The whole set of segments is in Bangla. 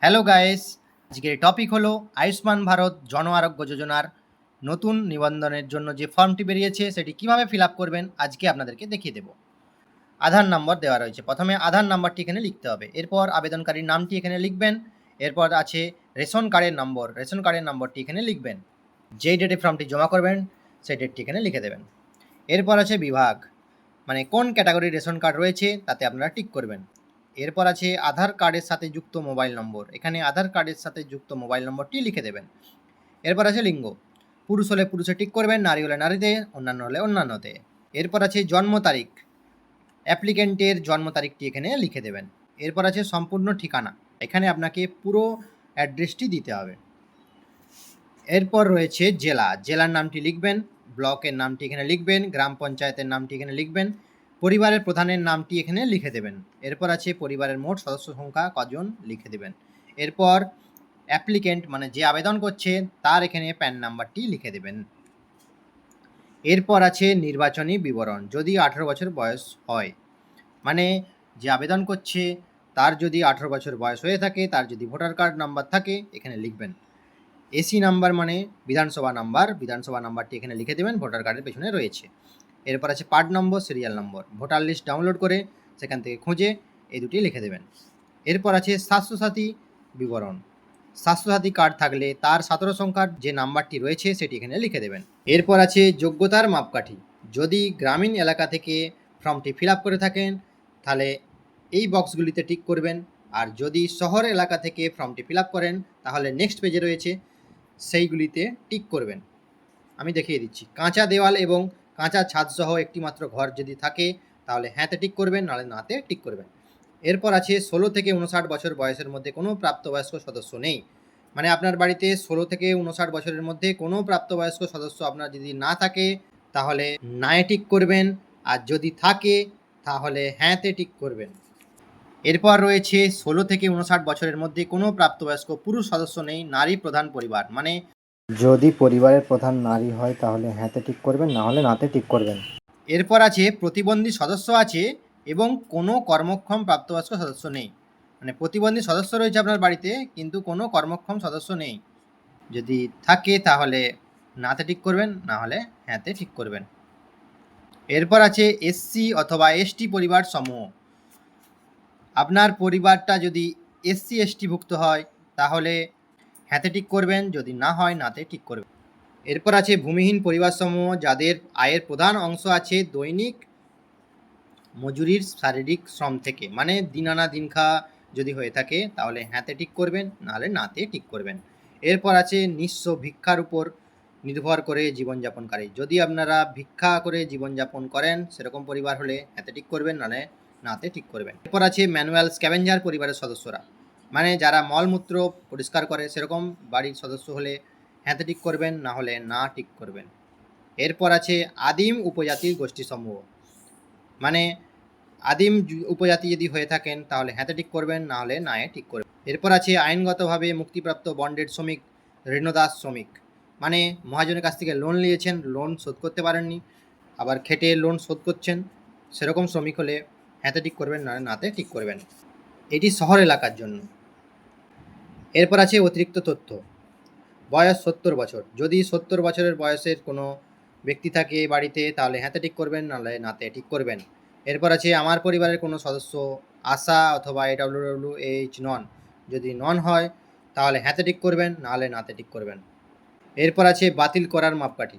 হ্যালো গাইস, আজকের টপিক হলো আয়ুষ্মান ভারত জন আরোগ্য যোজনার নতুন নিবন্ধনের জন্য যে ফর্মটি বেরিয়েছে সেটি কিভাবে ফিল আপ করবেন আজকে আপনাদেরকে দেখিয়ে দেব। আধার নম্বর দেওয়া রয়েছে, প্রথমে আধার নাম্বারটি এখানে লিখতে হবে, এরপর আবেদনকারীর নামটি এখানে লিখবেন, এরপর আছে রেশন কার্ডের নম্বর, রেশন কার্ডের নম্বরটি এখানে লিখবেন, যেই ডেটে ফর্মটি জমা করবেন সেই ডেটটি এখানে লিখে দেবেন। এরপর আছে বিভাগ, মানে কোন ক্যাটাগরির রেশন কার্ড রয়েছে তাতে আপনারা টিক করবেন। এরপর আছে আধার কার্ডের সাথে যুক্ত মোবাইল নম্বর, এখানে আধার কার্ডের সাথে যুক্ত মোবাইল নম্বরটি লিখে দেবেন। এরপর আছে লিঙ্গ, পুরুষ হলে পুরুষে টিক করবেন, নারী হলে নারীতে, অন্যান্য হলে অন্যান্যতে। এরপর আছে জন্ম তারিখ, অ্যাপ্লিকেন্টের জন্ম তারিখটি এখানে লিখে দেবেন। এরপর আছে সম্পূর্ণ ঠিকানা, এখানে আপনাকে পুরো অ্যাড্রেসটি দিতে হবে। এরপর রয়েছে জেলা, জেলার নামটি লিখবেন, ব্লকের নামটি এখানে লিখবেন, গ্রাম পঞ্চায়েতের নামটি এখানে লিখবেন, পরিবারের প্রধানের নামটি এখানে লিখে দেবেন। এরপর আছে পরিবারের মোট সদস্য সংখ্যা কজন লিখে দেবেন। এরপর অ্যাপ্লিকেন্ট মানে যে আবেদন করছে তার এখানে প্যান নাম্বারটি লিখে দেবেন। এরপর আছে নির্বাচনী বিবরণ, যদি 18 বছর বয়স হয়, মানে যে আবেদন করছে তার যদি 18 বছর বয়স হয়ে থাকে, তার যদি ভোটার কার্ড নাম্বার থাকে এখানে লিখবেন। এসি নাম্বার মানে বিধানসভা নাম্বার, বিধানসভা নাম্বারটি এখানে লিখে দেবেন, ভোটার কার্ডের পেছনে রয়েছে। এরপর আছে part number, serial number, voter list download করে সেখান থেকে খুঁজে এই দুটি লিখে দেবেন। এরপর আছে স্বাস্থ্যসাথী বিবরণ, স্বাস্থ্যসাথী কার্ড থাকলে তার 17 সংখ্যার যে নাম্বারটি রয়েছে সেটি এখানে লিখে দেবেন। এরপর আছে যোগ্যতার মাপকাঠি, যদি গ্রামীণ এলাকা থেকে ফর্মটি ফিল আপ করে থাকেন তাহলে এই বক্সগুলিতে টিক করবেন, আর যদি শহর এলাকা থেকে ফর্মটি ফিল আপ করেন তাহলে নেক্সট পেজে রয়েছে সেইগুলিতে টিক করবেন। আমি দেখিয়ে দিচ্ছি, কাঁচা দেওয়াল এবং কাঁচা ছাদসহ একটি মাত্র ঘর যদি থাকে তাহলে হ্যাঁতে টিক করবেন, নাহলে নাতে টিক করবেন। এরপর আছে 16 থেকে 59 বছর বয়সের মধ্যে কোনো প্রাপ্তবয়স্ক সদস্য নেই, মানে আপনার বাড়িতে 16 থেকে 59 বছরের মধ্যে কোনো প্রাপ্তবয়স্ক সদস্য আপনার যদি না থাকে তাহলে নায়ে টিক করবেন, আর যদি থাকে তাহলে হ্যাঁতে টিক করবেন। এরপর রয়েছে 16 থেকে 59 বছরের মধ্যে কোনো প্রাপ্তবয়স্ক পুরুষ সদস্য নেই, নারী প্রধান পরিবার, মানে যদি পরিবারের প্রধান নারী হয় তাহলে হ্যাঁতে টিক করবেন, না হলে নাতে টিক করবেন। এরপর আছে প্রতিবন্ধী সদস্য আছে এবং কোনো কর্মক্ষম প্রাপ্তবয়স্ক সদস্য নেই, মানে প্রতিবন্ধী সদস্য রয়েছে আপনার বাড়িতে কিন্তু কোনো কর্মক্ষম সদস্য নেই, যদি থাকে তাহলে নাতে ঠিক করবেন, না হলে হ্যাঁতে ঠিক করবেন। এরপর আছে এসসি অথবা এসটি পরিবার সমূহ, আপনার পরিবারটা যদি এসসি এসটি ভুক্ত হয় তাহলে হ্যাঁতে ঠিক করবেন, যদি না হয় নাতে ঠিক করবেন। এরপর আছে ভূমিহীন পরিবার সমূহ, যাদের আয়ের প্রধান অংশ আছে দৈনিক মজুরির শারীরিক শ্রম থেকে, মানে দিন আনা দিন খাওয়া যদি হয়ে থাকে তাহলে হ্যাঁতে টিক করবেন, নাহলে নাতে টিক করবেন। এরপর আছে নিঃস্ব, ভিক্ষার উপর নির্ভর করে জীবনযাপনকারী, যদি আপনারা ভিক্ষা করে জীবনযাপন করেন সেরকম পরিবার হলে হ্যাঁতে টিক করবেন, নাহলে নাতে ঠিক করবেন। এরপর আছে ম্যানুয়াল স্ক্যাভেঞ্জার পরিবারের সদস্যরা, মানে যারা মলমূত্র পরিষ্কার করে সেরকম বাড়ির সদস্য হলে হ্যাঁতে টিক করবেন, না হলে না টিক করবেন। এরপর আছে আদিম উপজাতির গোষ্ঠী সমূহ, মানে আদিম উপজাতি যদি হয়ে থাকেন তাহলে হ্যাঁতে টিক করবেন, না হলে নায়ে টিক করবেন। এরপর আছে আইনগতভাবে মুক্তিপ্রাপ্ত বন্ডেড শ্রমিক, ঋণদাস শ্রমিক, মানে মহাজনের কাছ থেকে লোন নিয়েছেন, লোন শোধ করতে পারেননি, আবার খেটে লোন শোধ করছেন, সেরকম শ্রমিক হলে হ্যাঁতে টিক করবেন, না নাতে ঠিক করবেন। এটি শহর এলাকার জন্য। এরপর আছে অতিরিক্ত তথ্য, বয়স 70 বছর, যদি 70 বছরের বয়সের কোনো ব্যক্তি থাকে বাড়িতে তাহলে হ্যাঁতে টিক করবেন, নাহলে নাতে ঠিক করবেন। এরপর আছে আমার পরিবারের কোনো সদস্য আশা অথবা AWWH নন, যদি নন হয় তাহলে হ্যাঁতে টিক করবেন, নাহলে নাতে টিক করবেন। এরপর আছে বাতিল করার মাপকাঠি,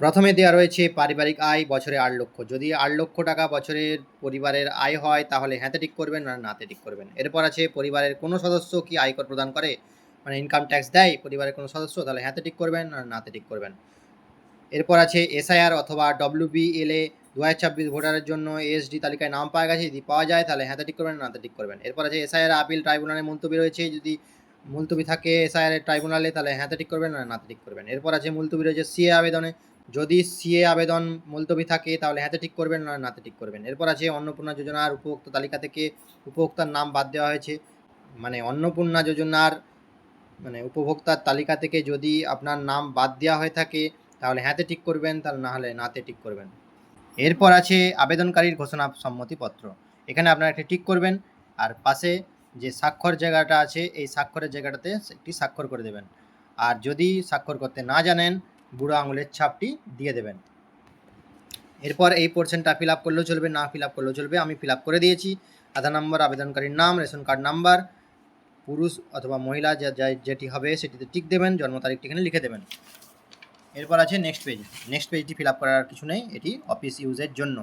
প্রথমে দেওয়া রয়েছে পারিবারিক আয় বছরে 8 লক্ষ, যদি 8 লক্ষ টাকা বছরের পরিবারের আয় হয় তাহলে হ্যাঁতে টিক করবেন, না নাতে টিক করবেন। এরপর আছে পরিবারের কোনো সদস্য কি আয়কর প্রদান করে, মানে ইনকাম ট্যাক্স দেয় পরিবারের কোনো সদস্য, তাহলে হ্যাঁতে টিক করবেন, আর নাতে টিক করবেন। এরপর আছে SIR অথবা WBLA 2026 ভোটারের জন্য ASD তালিকায় নাম পাওয়া গেছে, যদি পাওয়া যায় তাহলে হ্যাঁতে টিক করবেন, নাতে টিক করবেন। এরপর আছে SIR আপিল ট্রাইব্যুনালে মুলতবি রয়েছে, যদি মুলতবি থাকে SIR এর ট্রাইব্যুনালে তাহলে হ্যাঁতে টিক করবেন, না নাতে টিক করবেন। এরপর আছে মুলতবি রয়েছে CA আবেদনে, যদি CA আবেদন মুলতবি থাকে তাহলে হ্যাঁতে ঠিক করবেন, না নাতে ঠিক করবেন। এরপর আছে অন্নপূর্ণা যোজনার উপভোক্তা তালিকা থেকে উপভোক্তার নাম বাদ দেওয়া হয়েছে, মানে অন্নপূর্ণা যোজনার মানে উপভোক্তার তালিকা থেকে যদি আপনার নাম বাদ দেওয়া হয়ে থাকে তাহলে হ্যাঁতে ঠিক করবেন, তাহলে না হলে নাতে ঠিক করবেন। এরপর আছে আবেদনকারীর ঘোষণা সম্মতিপত্র, এখানে আপনারা একটা টিক করবেন, আর পাশে যে স্বাক্ষর জায়গাটা আছে এই স্বাক্ষরের জায়গাটাতে একটি স্বাক্ষর করে দেবেন। আর যদি স্বাক্ষর করতে না জানেন বুড়ো আঙুলের ছাপটি দিয়ে দেবেন। এরপর এই পোর্শনটা ফিল আপ করলেও চলবে, না ফিল আপ করলেও চলবে। আমি ফিল আপ করে দিয়েছি। আধার নম্বর, আবেদনকারীর নাম, রেশন কার্ড নাম্বার, পুরুষ অথবা মহিলা যেটি হবে সেটিতে টিক দেবেন, জন্ম তারিখটি এখানে লিখে দেবেন। এরপর আছে নেক্সট পেজ। নেক্সট পেজটি ফিল আপ করার কিছু নেই, এটি অফিস ইউজের জন্য।